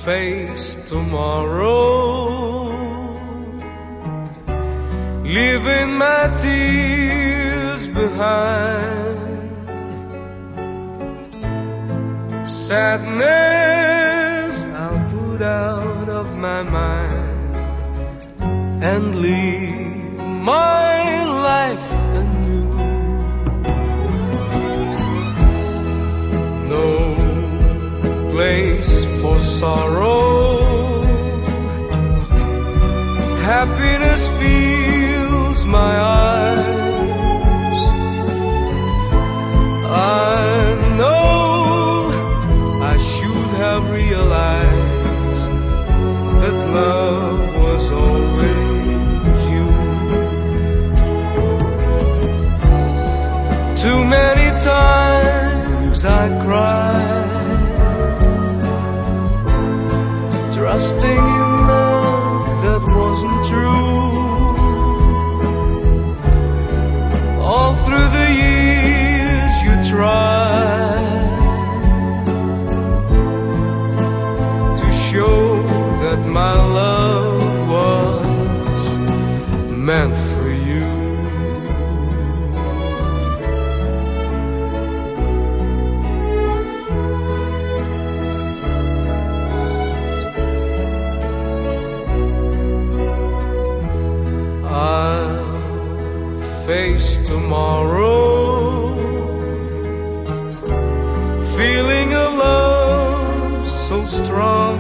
face tomorrow, leaving my tears behind. Sadness I'll put out of my mind and live my life anew. No place for sorrow, happiness fills my eyes. I know I should have realized that love was always you. Too many times I cried, trusting in love that wasn't true. All through the years you tried to show that my love was meant for you. Face tomorrow, feeling of love so strong.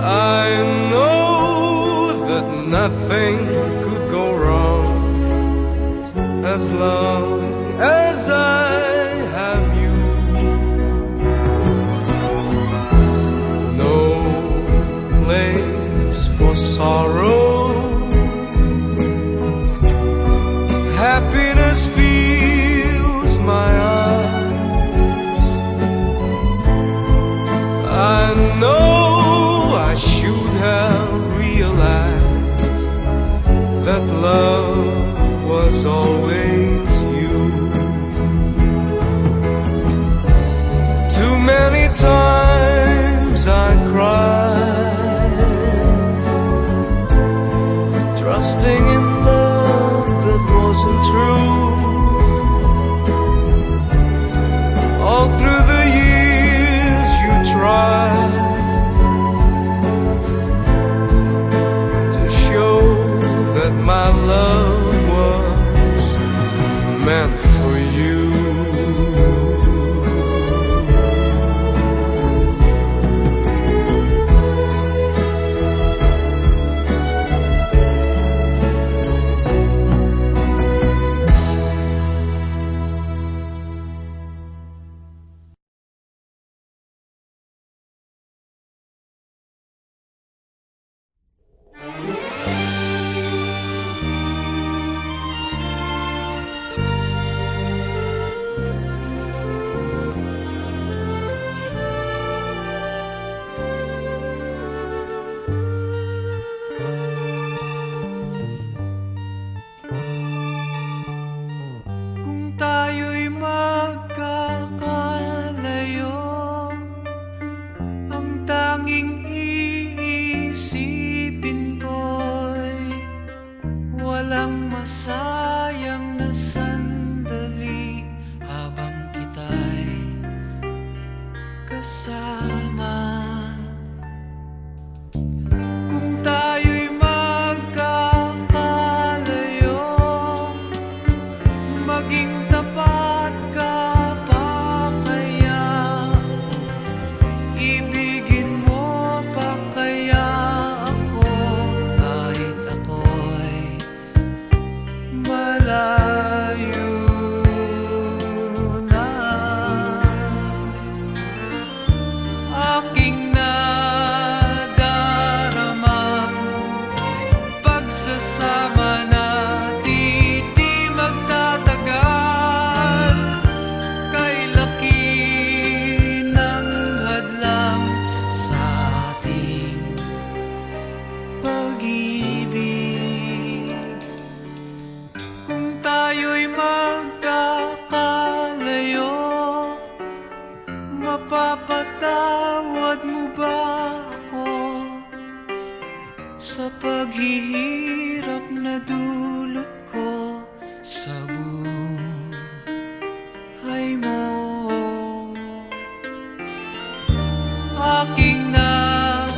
I know that nothing could go wrong as long as I have you. No place for sorrow, happiness fills my eyes. I know I should have realized that love was always you. Too many times I cried, trusting in love that wasn't true. All through the years you tried to show that my love was meant for you. Walang masayang na sandali habang kita'y kasama. Kung tayo'y magkakalayo, maging tapat ka pa kaya? Ibigin mo pa kaya ako kahit ako'y malayo na? Aking nadaramang pagsasama natin di magtatagal. Kay laki ng hadlang sa ating pag-ibig. Kung tayo'y magkakalayo, mapapa paghihirap na dulot ko sa buhay mo. Aking nadaramang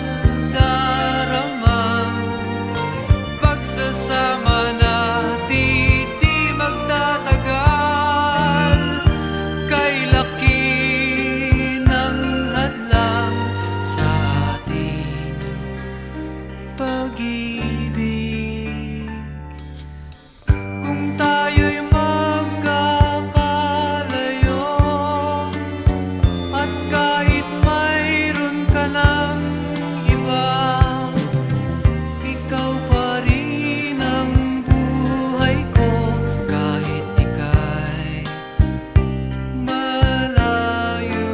pagsasama natin di magtatagal. Kay laki ng hadlang sa ating pag-ibig. Kung tayo'y magkakalayo at kahit mayroon ka ng iba, ikaw pa rin ang buhay ko kahit ika'y malayo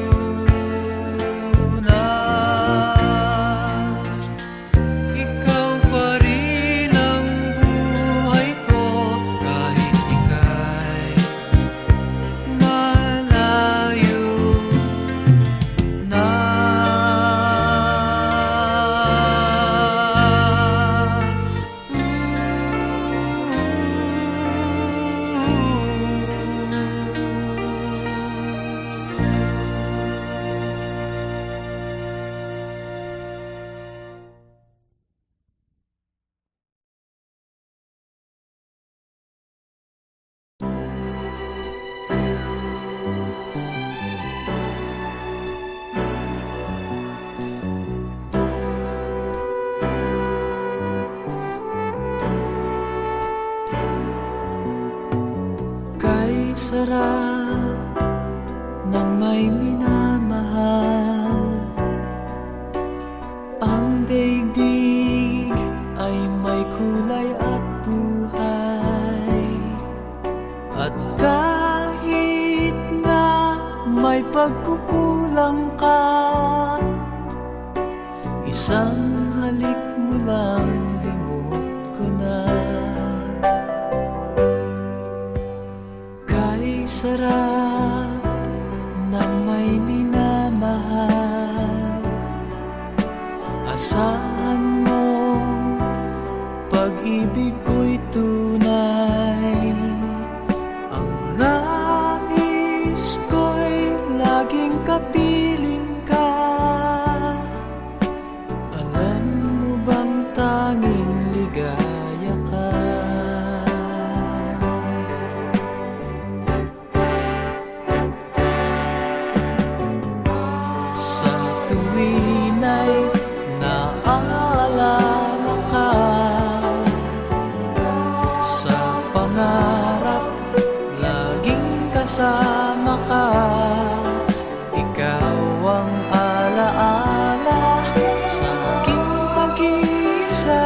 na. Ikaw pa rin ang buhay ko kahit ika'y malayo na. Kay sarap ng may minamahal, ang daigdig ay may kulay at buhay. At kahit na may pagkukulang ka, isang halik mo lang limot ko na. Kay sarap ng may minamahal, asahan mo pag-ibig ko'y tunay. Ang nais ko'y laging kapiling ka. Alam mo bang tanging ligaya ka? Sa tuwin ay naaalala ka, sa pangarap laging kasama ka. Ikaw ang alaala sa aking pag-iisa.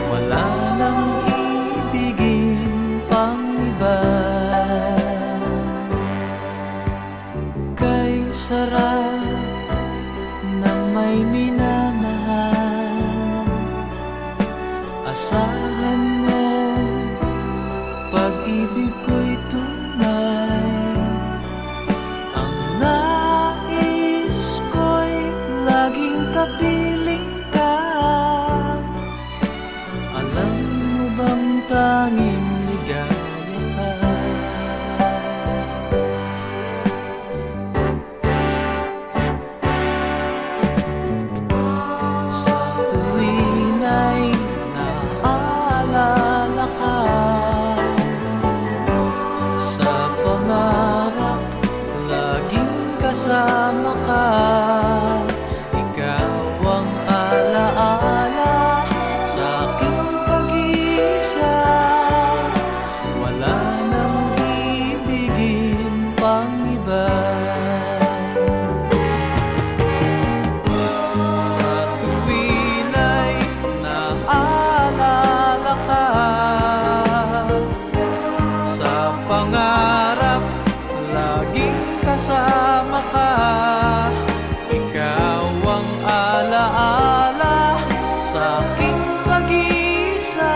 Wala nang ibigin pang iba. Kay sarap ng may minamahal, asahan mo pag-ibig ko'y tunay. Ang nais ko'y laging kapiling ka. Alam mo bang tanging ligaya ka? Sa tuwin ay naaalala ka, sa pangarap laging kasama ka. Ikaw ang alaala sa aking pag-iisa. Wala nang ibigin pang iba. Sa tuwin ay naaalala ka, sa pangarap laging kasama ka. Ikaw ang alaala sa aking pag-iisa.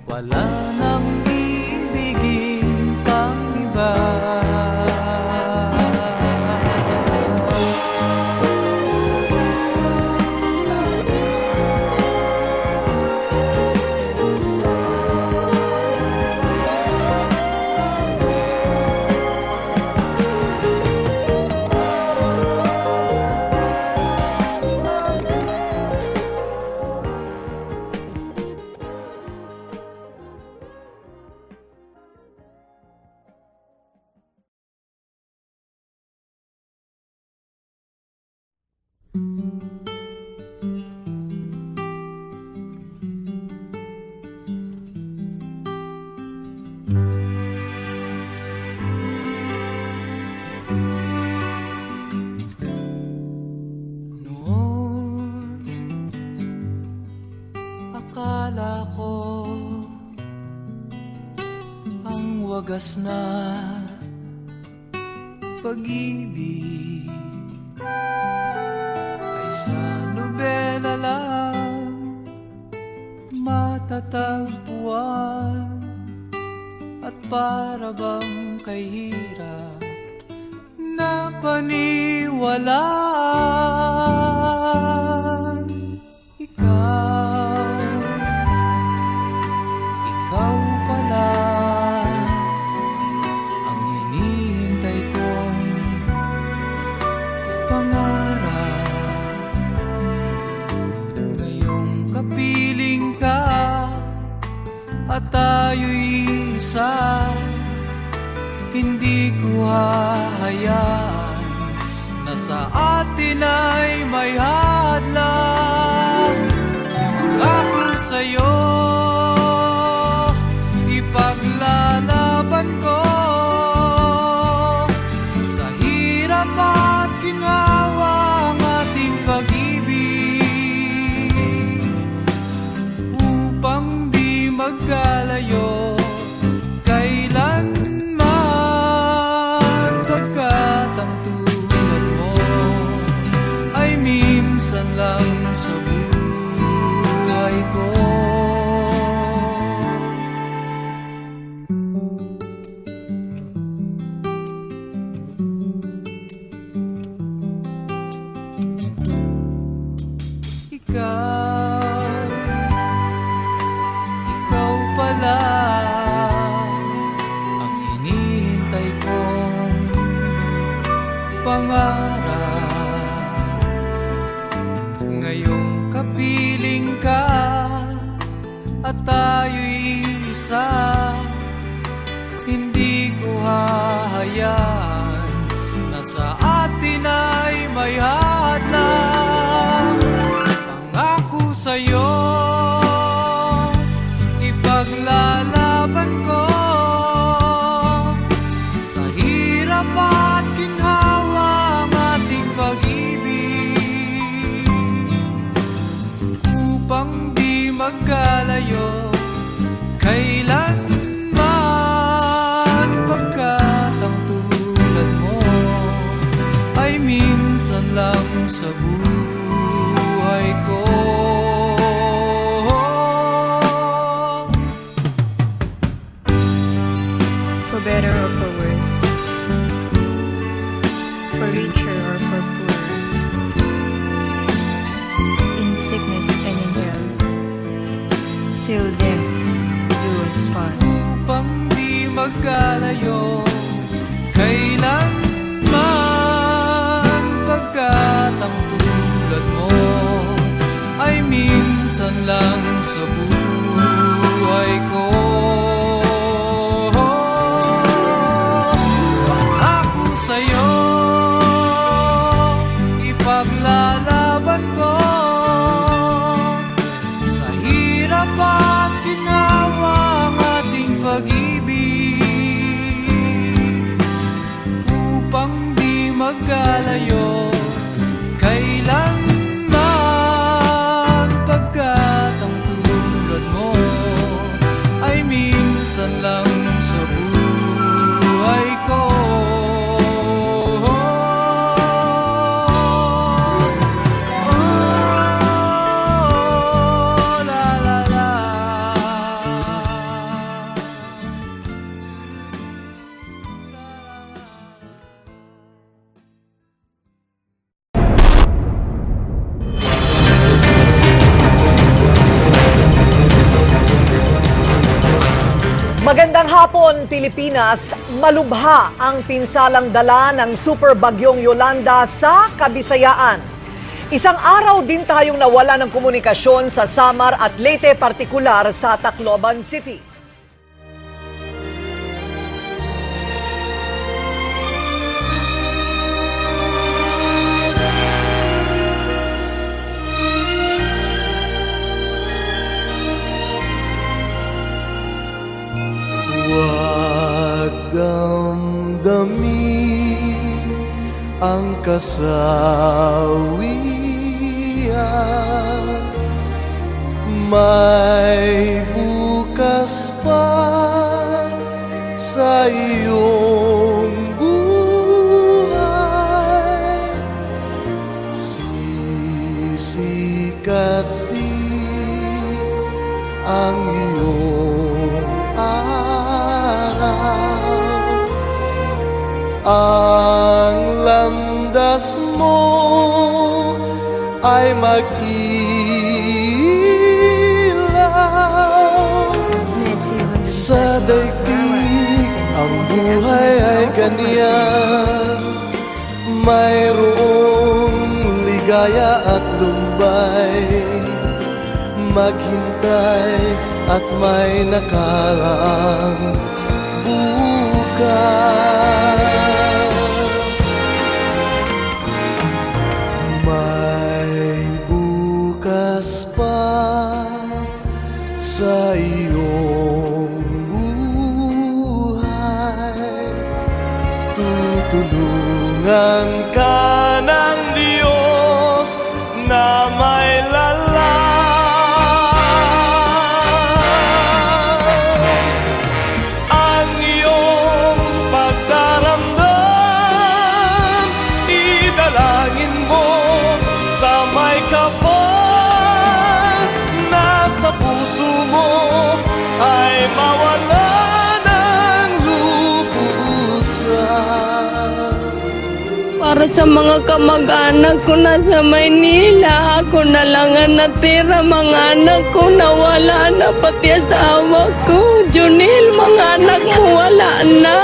Wala nang ibigin pang iba. Noon, akala ko ang wagas na pag-ibig ay sa nobela lang matatagpuan, at para bang kay hirap na paniwalaan. Ikaw pala ang hinihintay kong pangarap. Ngayong kapiling ka at tayo'y isa, hindi ko hahayaan na sa atin ay may hadlang. Pangako sa'yo, ipaglalaban ko sa hirap at ginhawa ang ating pag-ibig, upang di magkalayo kailanman, pagkat ang tulad mo ay minsan lang sa buhay ko. Ikaw pala ang hinihintay kong pangarap. Ngayong kapiling ka at tayo'y isa, hindi ko hahayaan na sa atin ay may hadlang. Pangako sa'yo, ipaglalaban ko sa hirap at ginhawa ang ating pag-ibig, upang di magkalayo kailanman, pagkat ang tulad mo ay minsan lang sa buhay ko. For better or for worse, for richer or for poor, in sickness and in health, till death do us part. Upang di magkalayo kailanman, pagkat ang tulad mo ay minsan lang sa buhay ko. Pangako sa'yo, ipaglalaban ko sa hirap at ginhawa ang ating pag-ibig, upang di magkalayo kailanman, pagkat ang tulad mo ay minsan lang sa buhay ko. La la la. Magandang hapon, Pilipinas. Malubha ang pinsalang dala ng super bagyong Yolanda sa Kabisayaan. Isang araw din tayong nawala ng komunikasyon sa Samar at Leyte, partikular sa Tacloban City. Huwag damdamin ang kasawian, may bukas pa sa iyong buhay. Sisikat din ang iyong araw, ang landas mo ay mag-ilaw. Sa daigdig ang buhay ay ganyan, mayroong ligaya at lumbay, maghintay at may nakaraang bukas. May bukas pa sa iyong buhay, tutulungan ka ng Diyos na may lalang. Ang iyong pagdaramdam, idalangin mo sa may kapal, nasa puso mo ay mawala ng lubusan. Para sa mga kamag-anak ko na sa Maynila, ako na lang ang natira. Mga anak ko nawala na, pati asawa ko. Junil, mga anak mo wala na.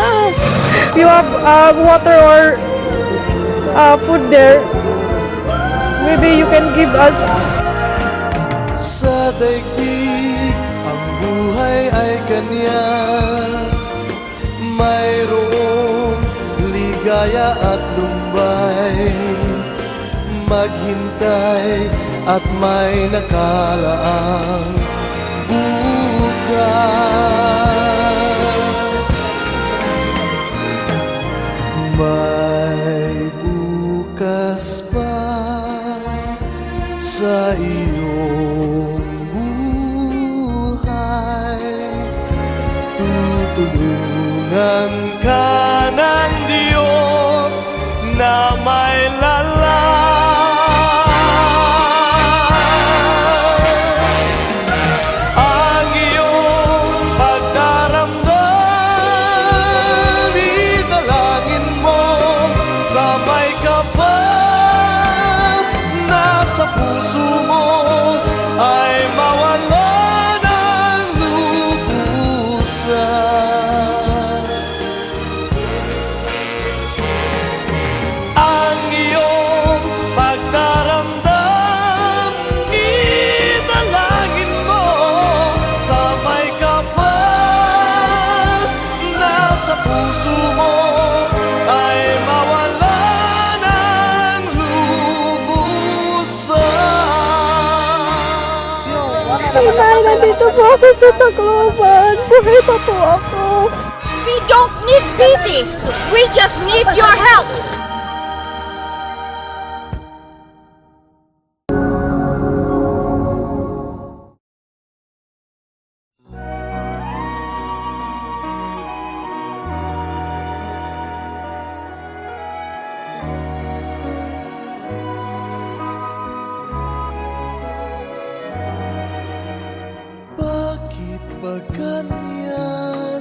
If you have water or food there, maybe you can give us. Sa daigdig ang buhay ay ganyan, mayroong ligaya at lumbay, maghintay at may nakalaang bukas. May bukas pa sa iyong buhay, tutulungan ka ng Diyos na may lalang. Ang iyong pagdaramdam, idalangin mo sa may kapal, nasa puso mo ay mawala ng lubusan. Ang iyong pagdaramdam, idalangin mo sa may kapal, nasa puso mo ay mawala ng lubusan. Inay, nandito po ako sa Tacloban. Buhay pa po ako. We don't need pity. We just need your help. Bakit ba ganyan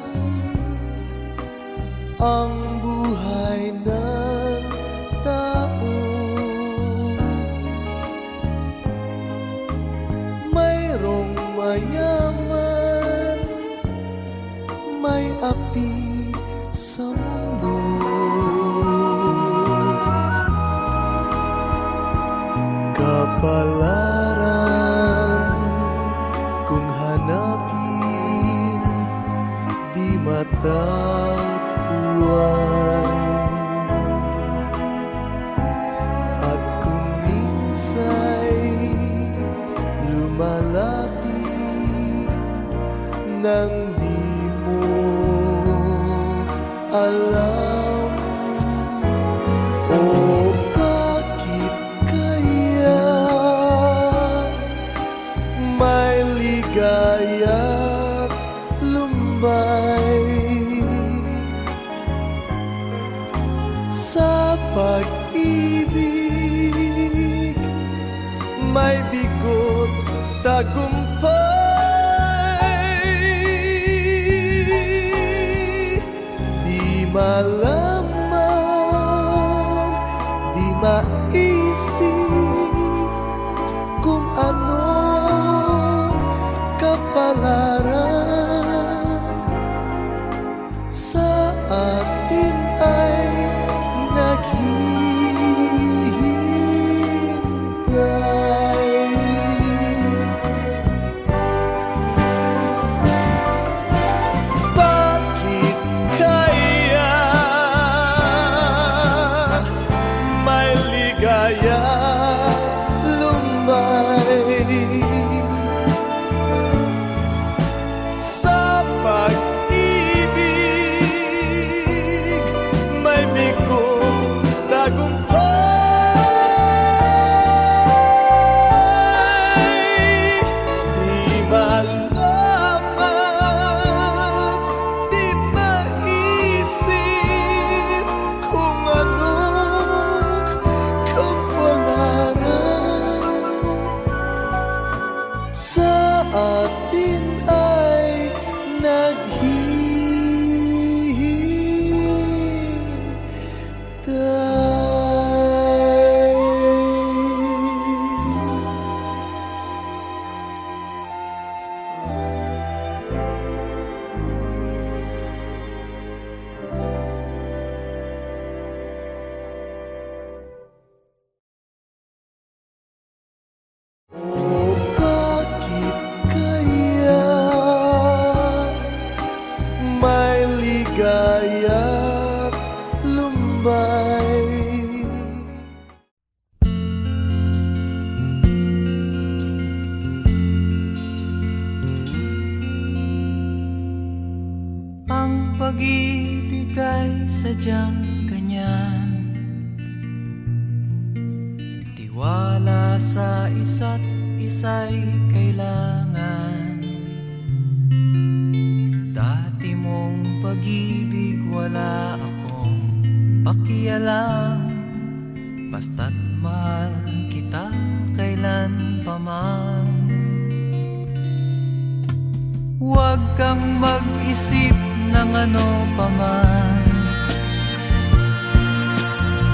ang buhay ng tao? Mayroong mayaman, may api sa mundo. Kapalaran kung hanapin, di matatagpuan. At kung minsa'y lumalapit nang di mo alam. O bakit kaya may ligaya't lumbay sa pag-ibig, may bigot tagumpay. Di malaman, di maisip kung ano kapalaran sa atin ay naghihintay. Bakit kaya may ligaya lumbay sa pag-ibig, may bigot tagumpay. Di malaman, di maisip kung anong kapalaran sa atin ay naghihintay. O bakit kaya may ligaya't lumbay? Ang pag-ibig ay sadyang ganyan, tiwala sa isa't isa'y kailangan. Dati mong pag-ibig wala akong pakialam, basta't mahal kita kailan pa man. Huwag kang mag-isip ng ano pa man,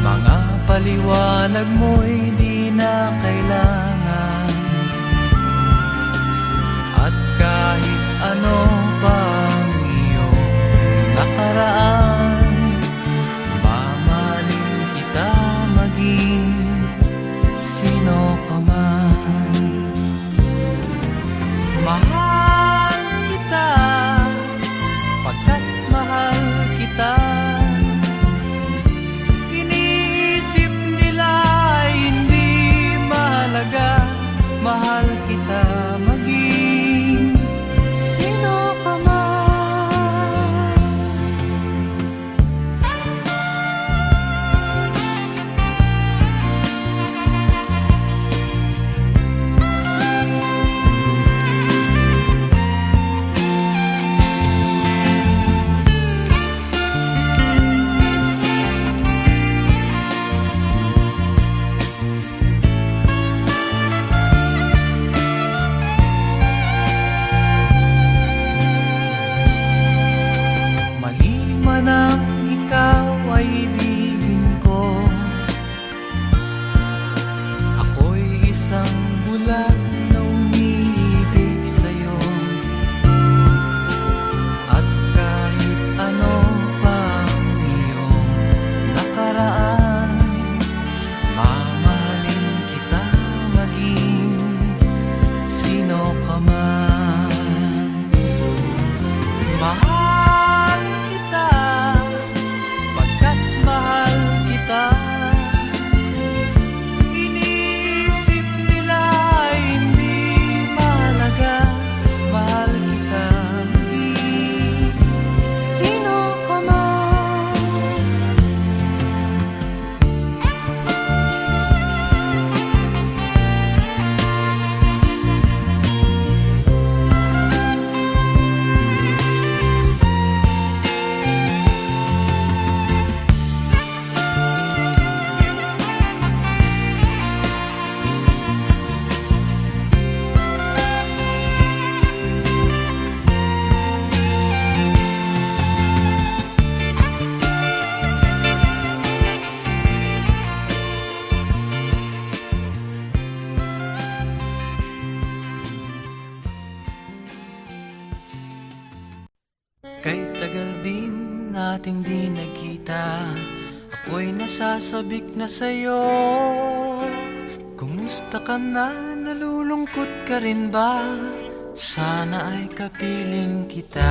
mga paliwanag mo'y di na kailangan. At kahit ano pang iyong nakaraan, mamahalin kita maging sino ka man. Mahal kita pagkat mahal kita. Iniisip nila ay hindi mahalaga, mahal kita maging sino ka man. Mali man ang ikaw ay ibigin ko, ako'y isang bulag na umiibig sa'yo. At kahit ano pang iyong nakaraan, mamahalin kita maging sino ka man. Mahal kita pagkat mahal kita. Iniisip nila ay hindi mahalaga, mahal kita maging sino ka man. nating di nagkita, ako'y nasasabik na sa'yo. Kumusta ka na? Nalulungkot ka rin ba? Sana ay kapiling kita.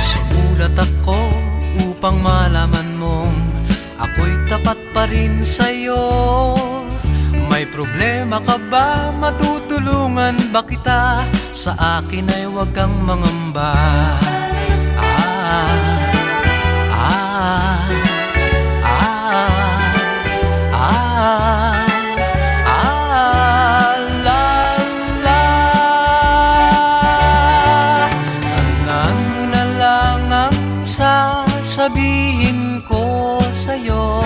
Sumulat ako upang malaman mong ako'y tapat pa rin sa'yo. May problema ka ba? Matutulungan ba kita? Sa akin ay huwag kang mangamba. Tandaan mo na lang ang sasabihin ko sa'yo.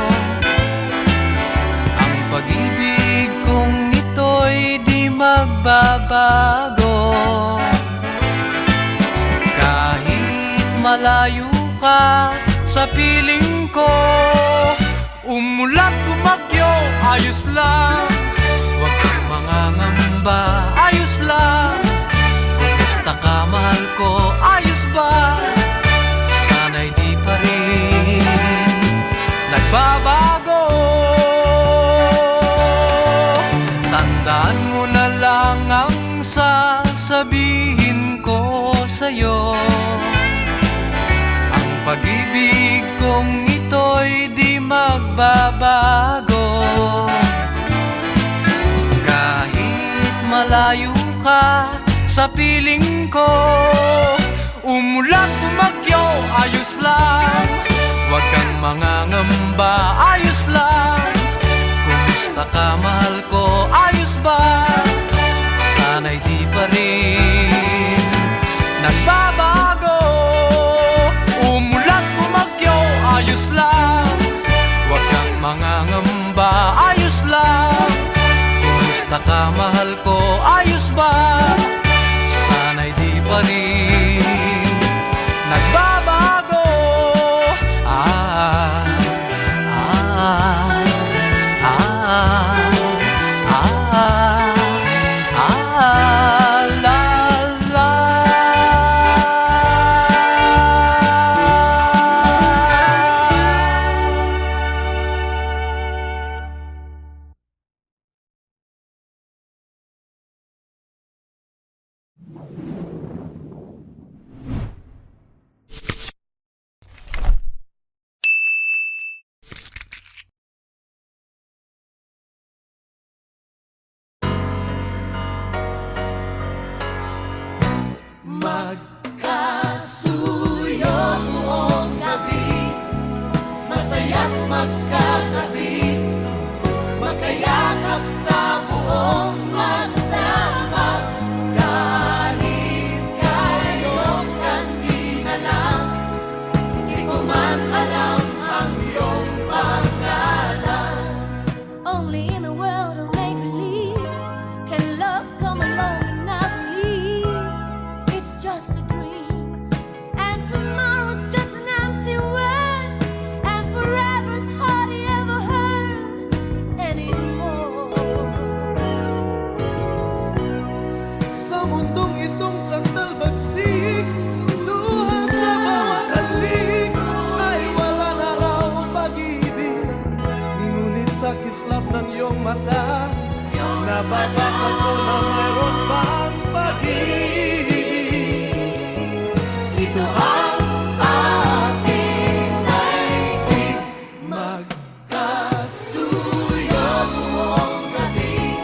Ang pag-ibig kong ito'y di magbabago. Kahit malayo ka sa piling ko, umulat bumagyo, ayos lang. Huwag kang mangangamba, ayos lang. Kumusta ka, mahal ko, ayos ba? Sana'y di pa rin nagbabago. Tandaan mo na lang ang sasabihin ko sa'yo. Ang pag-ibig kong ito'y di magbabago. Kahit malayo ka sa piling ko, umulat bumagyo, ayos lang. Huwag kang mangangamba, ayos lang. Kumusta ka, mahal ko, ayos ba? Sana'y di pa rin nagbabago. Umulat bumagyo, ayos lang. Huwag kang mangangamba, ayos lang. Kumusta ka, mahal ko, ayos ba? Sana'y di pa rin nagbabago. Only in a world of make-believe can love come along and I believe it's just a dream. And tomorrow's just an empty word, and forever's hardly ever heard anymore. Sa mundong itong sandal bagsik, luha sa bawat halik, ay wala na raw pag-ibig. Ngunit sa kislap ng iyong mata, nababasa ko na mayroon pang pag-ibig. Ito ang ating daigdig, magkasuyo buong gabi,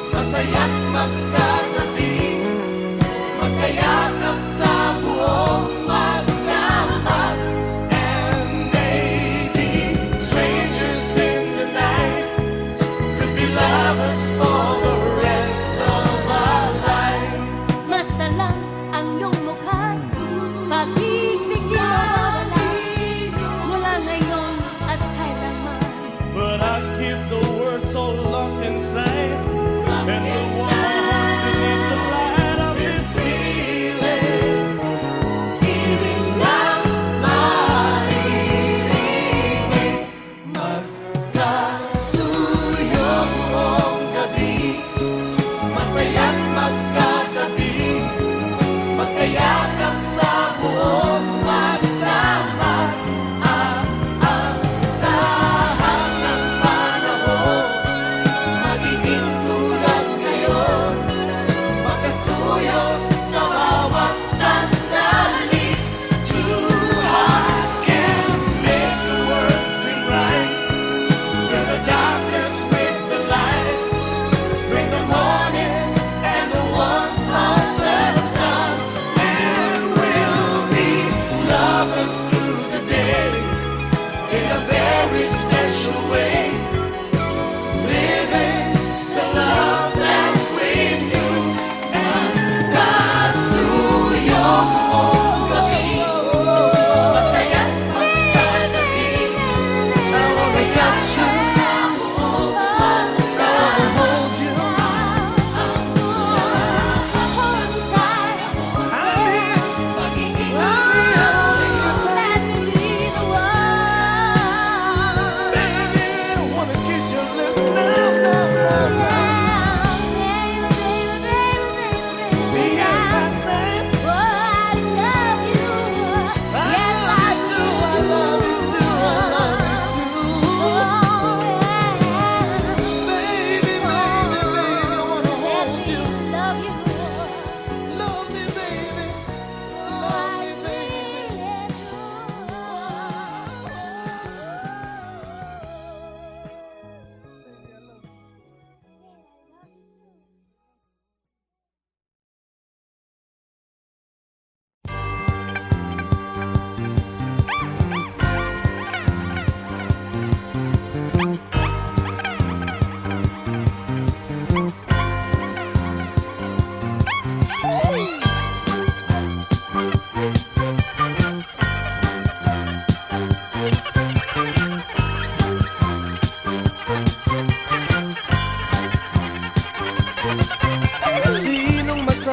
masaya't magkatabi, magkayakap sa buong magdamag. And maybe strangers in the night could be lovers for the rest of our life. Basta lang ang iyong mukha, pag-ibig mawala, mula ngayon at kailanman. But I keep the words so locked inside, and the warm beneath the light of this feeling.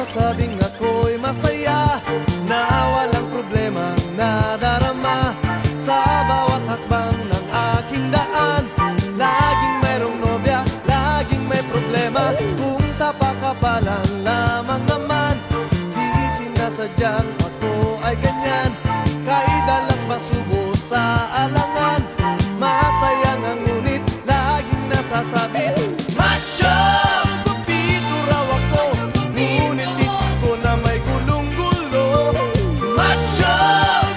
magsasabing ako'y masaya na walang problema nadarama sa bawat hakbang ng aking daan. Laging mayroong nobya, laging may problema. Kung sa pakapalan lamang naman, di sinasadyang ako ay ganyan. Kay dalas masubo sa alangan, masaya nga ngunit laging nasasabit. Macho! Gupito raw ako, ngunit isip ko na may gulong-gulo. Macho!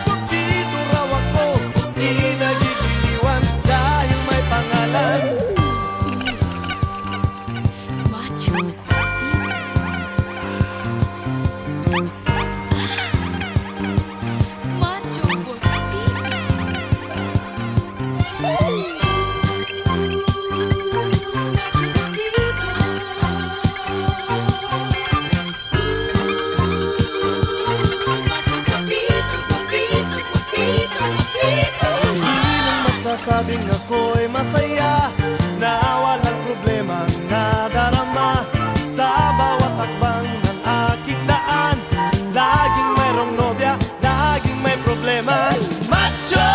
Gupito raw ako, di nagigiliwan dahil may pangalan. Macho Macho Sinong magsasabing ako'y masaya na walang problema nadarama sa bawat hakbang ng aking daan. Laging mayroong nobya, laging may problema. Macho!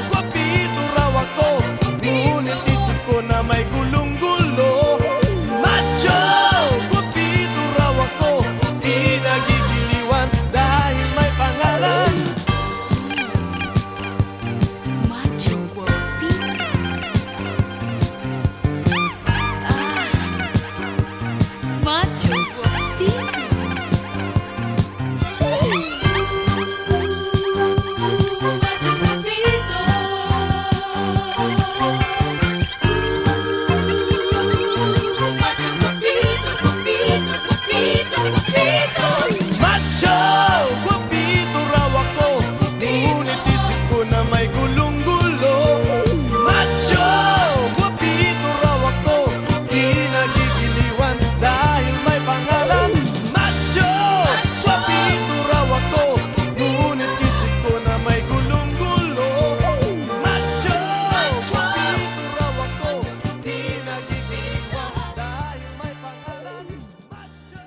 Guwapito raw ako, ngunit isip ko na may gulong-gulo. Macho! Guwapito raw ako, di nagigiliwan dahil may pangalan. Macho guapito. Macho guapito. Macho guapito. Macho guapito, guapito, guapito, guapito. Macho! Guwapito raw ako, ngunit isip ko na may gulong-gulo. Macho! Guwapito raw ako, di nagigiliwan dahil may pangalan. Macho! Guwapito raw ako, ngunit isip ko na may gulong-gulo. Macho! Guwapito raw ako, di nagigiliwan dahil may pangalan. Macho!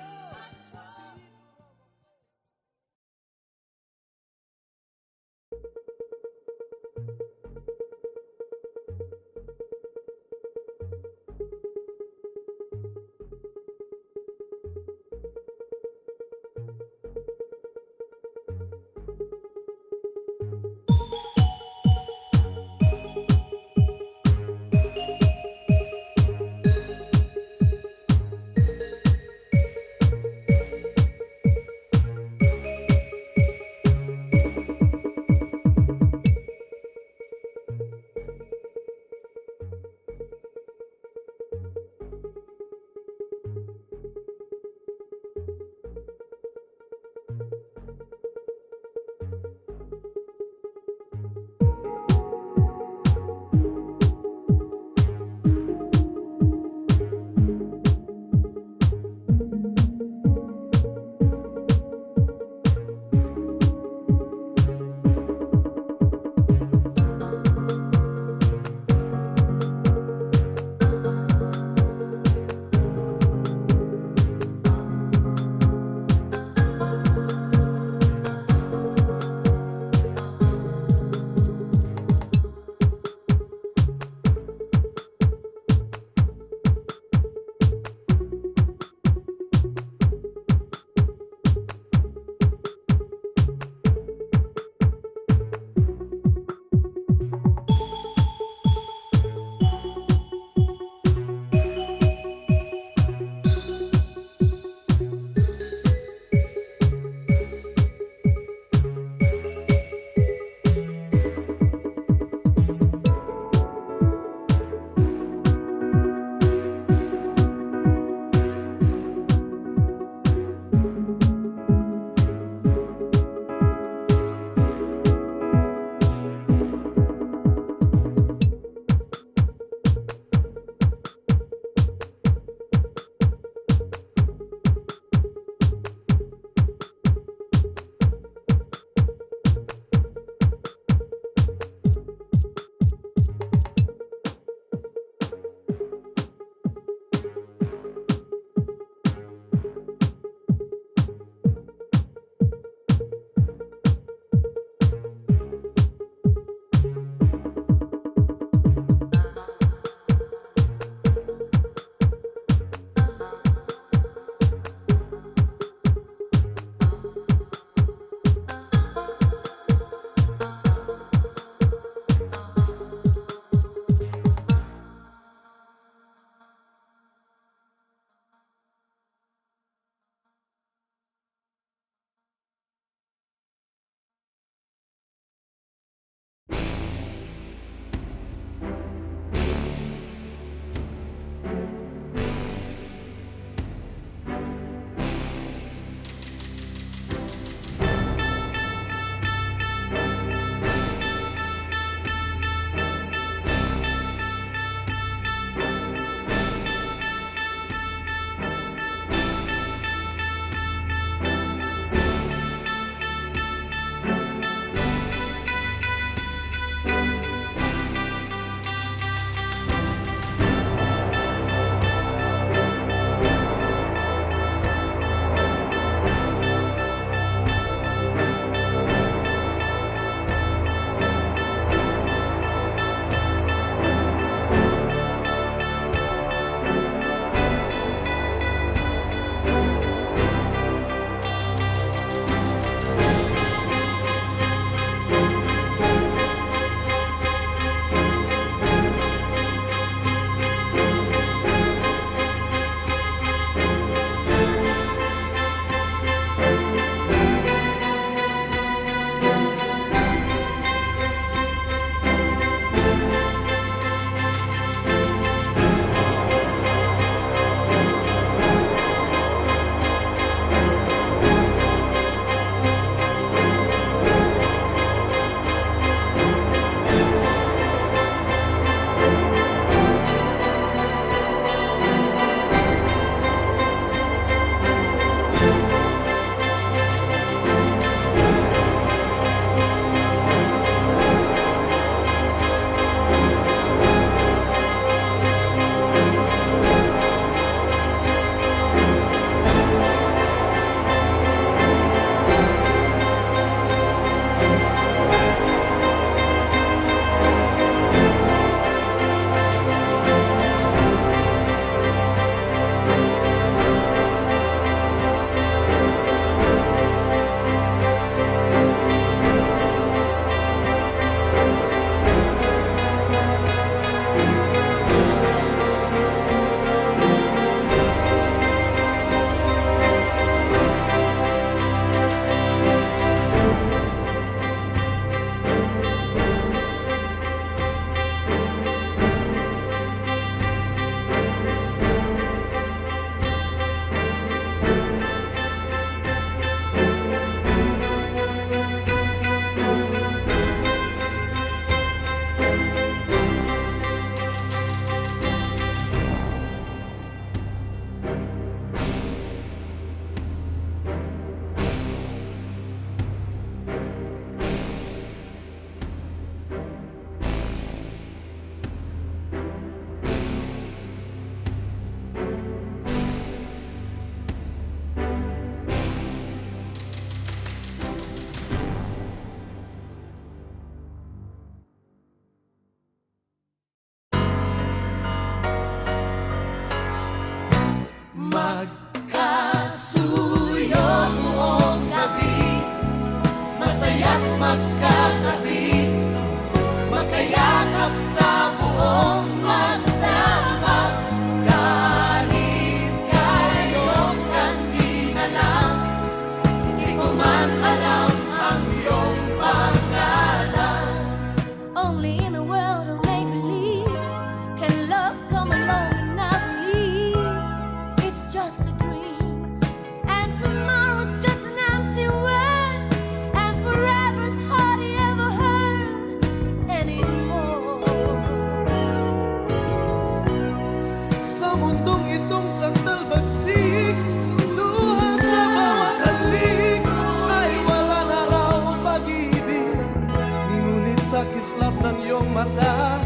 sa kislap ng iyong mata,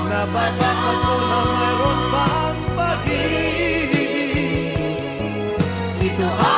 nababasa ko na mayroon pang pag-ibig. Ito